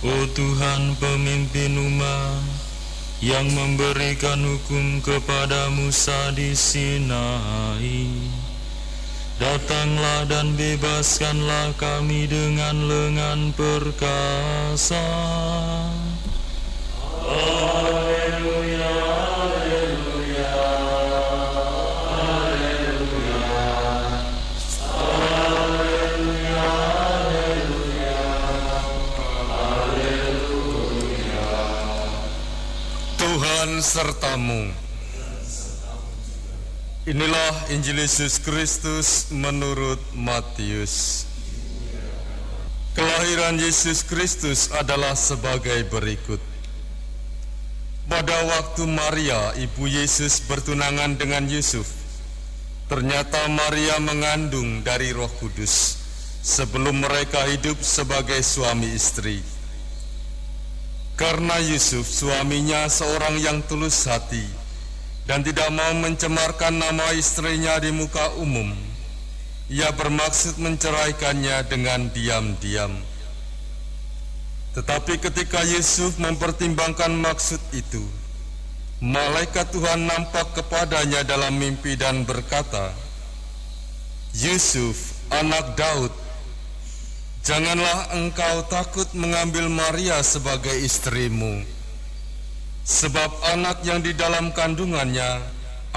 Oh Tuhan pemimpin umat yang memberikan hukum kepada Musa di Sinai, datanglah dan bebaskanlah kami dengan lengan perkasa. Haleluya, haleluya, haleluya, haleluya, haleluya. Tuhan sertamu. Inilah Injil Yesus Kristus menurut Matius. Kelahiran Yesus Kristus adalah sebagai berikut. Pada waktu Maria, ibu Yesus bertunangan dengan Yusuf, ternyata Maria mengandung dari Roh Kudus sebelum mereka hidup sebagai suami istri. Karena Yusuf suaminya seorang yang tulus hati dan tidak mau mencemarkan nama istrinya di muka umum, ia bermaksud menceraikannya dengan diam-diam. Tetapi ketika Yusuf mempertimbangkan maksud itu, malaikat Tuhan nampak kepadanya dalam mimpi dan berkata, "Yusuf, anak Daud, janganlah engkau takut mengambil Maria sebagai istrimu, sebab anak yang di dalam kandungannya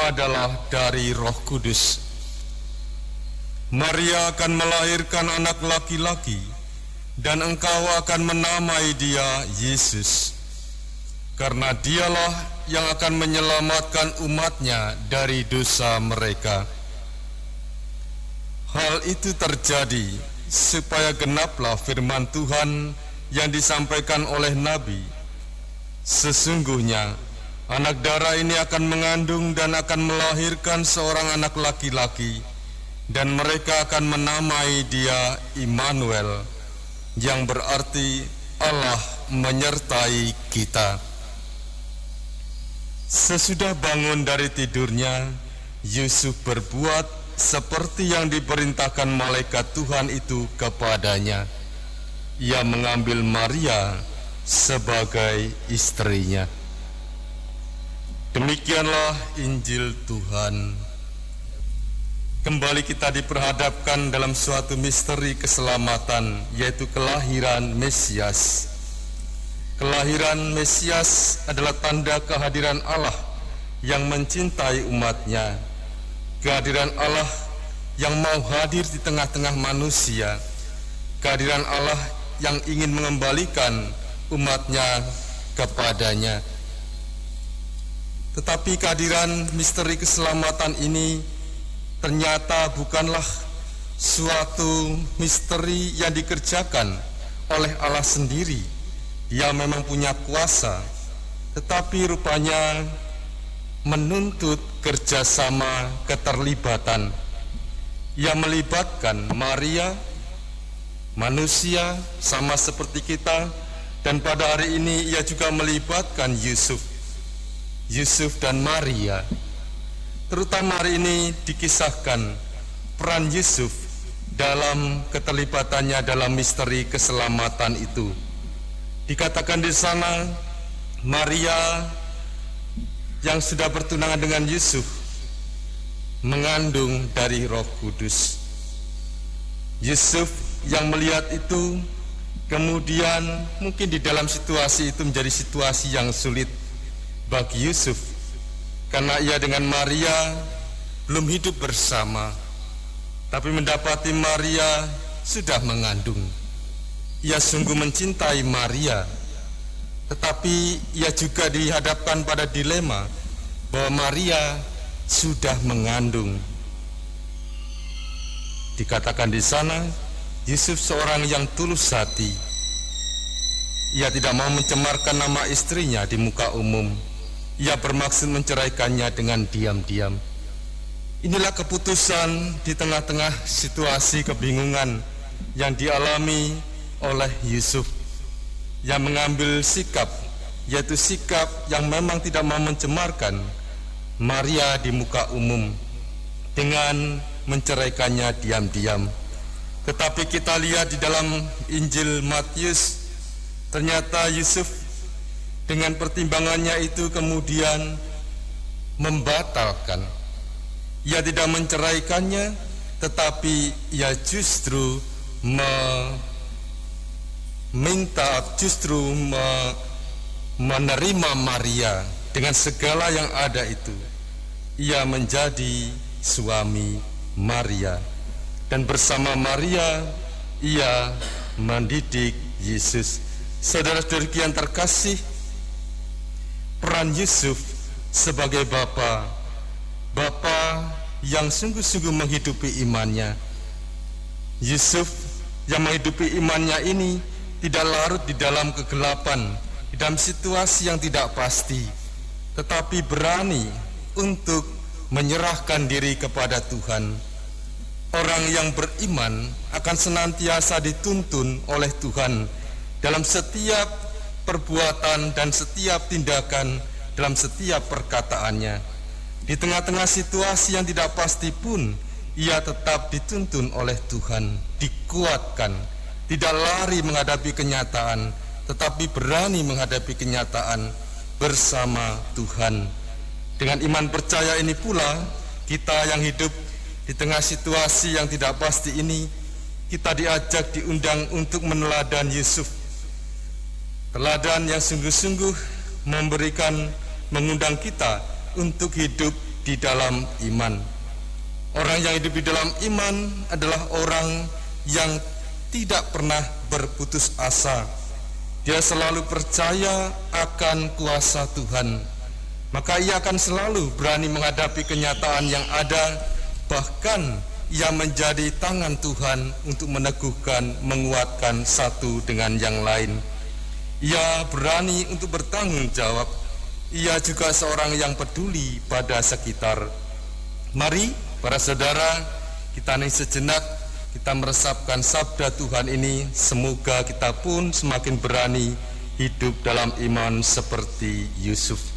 adalah dari Roh Kudus. Maria akan melahirkan anak laki-laki, dan engkau akan menamai dia Yesus, karena dialah yang akan menyelamatkan umatnya dari dosa mereka." Hal itu terjadi supaya genaplah firman Tuhan yang disampaikan oleh Nabi, "Sesungguhnya anak darah ini akan mengandung dan akan melahirkan seorang anak laki-laki, dan mereka akan menamai dia Immanuel," yang berarti Allah menyertai kita. Sesudah bangun dari tidurnya, Yusuf berbuat seperti yang diperintahkan malaikat Tuhan itu kepadanya. Ia mengambil Maria sebagai istrinya. Demikianlah Injil Tuhan. Kembali kita diperhadapkan dalam suatu misteri keselamatan, yaitu kelahiran Mesias. Kelahiran Mesias adalah tanda kehadiran Allah yang mencintai umatnya, kehadiran Allah yang mau hadir di tengah-tengah manusia, kehadiran Allah yang ingin mengembalikan umatnya kepadanya. Tetapi kehadiran misteri keselamatan ini ternyata bukanlah suatu misteri yang dikerjakan oleh Allah sendiri. Dia memang punya kuasa, tetapi rupanya menuntut kerjasama, keterlibatan. Ia melibatkan Maria, manusia sama seperti kita, dan pada hari ini ia juga melibatkan Yusuf dan Maria. Terutama hari ini dikisahkan peran Yusuf dalam keterlibatannya dalam misteri keselamatan itu. Dikatakan di sana, Maria yang sudah bertunangan dengan Yusuf mengandung dari Roh Kudus. Yusuf yang melihat itu kemudian mungkin di dalam situasi itu menjadi situasi yang sulit bagi Yusuf, karena ia dengan Maria belum hidup bersama, tapi mendapati Maria sudah mengandung. Ia sungguh mencintai Maria, tetapi ia juga dihadapkan pada dilema bahwa Maria sudah mengandung. Dikatakan di sana, Yusuf seorang yang tulus hati. Ia tidak mau mencemarkan nama istrinya di muka umum. Ia bermaksud menceraikannya dengan diam-diam. Inilah keputusan di tengah-tengah situasi kebingungan yang dialami oleh Yusuf, yang mengambil sikap, yaitu sikap yang memang tidak mau mencemarkan Maria di muka umum dengan menceraikannya diam-diam. Tetapi kita lihat di dalam Injil Matius, Ternyata Yusuf dengan pertimbangannya itu kemudian membatalkan. Ia tidak menceraikannya, tetapi ia justru menerima Maria dengan segala yang ada itu. Ia menjadi suami Maria, dan bersama Maria ia mendidik Yesus. Saudara-saudari yang terkasih, peran Yusuf sebagai bapa yang sungguh-sungguh menghidupi imannya. Yusuf yang menghidupi imannya ini tidak larut di dalam kegelapan, di dalam situasi yang tidak pasti, tetapi berani untuk menyerahkan diri kepada Tuhan. Orang yang beriman akan senantiasa dituntun oleh Tuhan dalam setiap perbuatan dan setiap tindakan, dalam setiap perkataannya. Di tengah-tengah situasi yang tidak pasti pun, ia tetap dituntun oleh Tuhan, dikuatkan, tidak lari menghadapi kenyataan, tetapi berani menghadapi kenyataan bersama Tuhan. Dengan iman percaya ini pula, kita yang hidup di tengah situasi yang tidak pasti ini, kita diajak, diundang untuk meneladan Yusuf. Teladan yang sungguh-sungguh mengundang kita untuk hidup di dalam iman. Orang yang hidup di dalam iman adalah orang yang tidak pernah berputus asa. Dia selalu percaya akan kuasa Tuhan. Maka ia akan selalu berani menghadapi kenyataan yang ada, bahkan ia menjadi tangan Tuhan untuk meneguhkan, menguatkan satu dengan yang lain. Ia berani untuk bertanggung jawab. Ia juga seorang yang peduli pada sekitar. Mari para saudara, kita hening sejenak, kita meresapkan sabda Tuhan ini. Semoga kita pun semakin berani hidup dalam iman seperti Yusuf.